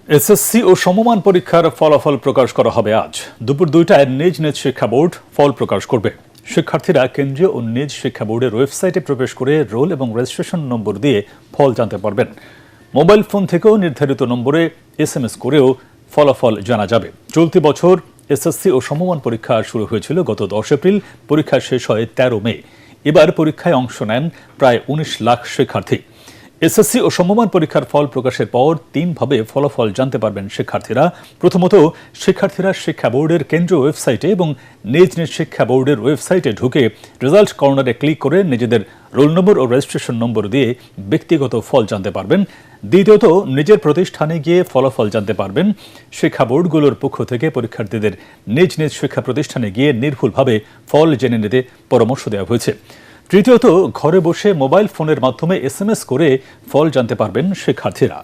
SSC ও সমমান পরীক্ষার ফলাফল প্রকাশ করা হবে আজ দুপুর 2টায় নিজ নিজ শিক্ষা বোর্ড ফল প্রকাশ করবে। শিক্ষার্থীরা কেন্দ্রীয় ও নিজ শিক্ষা বোর্ডের ওয়েবসাইটে প্রবেশ করে রোল এবং রেজিস্ট্রেশন নম্বর দিয়ে ফল জানতে পারবেন। মোবাইল ফোন থেকেও নির্ধারিত নম্বরে এসএমএস করেও ফলাফল জানা যাবে। চলতি বছর এসএসসি ও সমমান পরীক্ষা শুরু হয়েছিল গত 10 এপ্রিল, পরীক্ষা শেষ হয় 13 মে। এবার পরীক্ষায় অংশ নেন প্রায় 19 লাখ শিক্ষার্থী। এসএসসি ও সমমান পরীক্ষার ফল প্রকাশের পর 3 ভাবে ফলাফল জানতে পারবেন শিক্ষার্থীরা। প্রথমত, শিক্ষার্থীরা শিক্ষা বোর্ডের কেন্দ্রীয় ওয়েবসাইটে এবং নিজ নিজ শিক্ষা বোর্ডের ওয়েবসাইটে ঢুকে রেজাল্ট কর্নারে ক্লিক করে নিজেদের রোল নম্বর ও রেজিস্ট্রেশন নম্বর দিয়ে ব্যক্তিগত ফল জানতে পারবেন। দ্বিতীয়ত, নিজের প্রতিষ্ঠানে গিয়ে ফলাফল জানতে পারবেন। শিক্ষা বোর্ডগুলোর পক্ষ থেকে পরীক্ষার্থীদের নিজ নিজ শিক্ষা প্রতিষ্ঠানে গিয়ে নির্ভুলভাবে ফল জেনে নিতে পরামর্শ দেওয়া হয়েছে। তৃতীয়ত, ঘরে বসে মোবাইল ফোনের মাধ্যমে এসএমএস করে ফল জানতে পারবেন শিক্ষার্থীরা।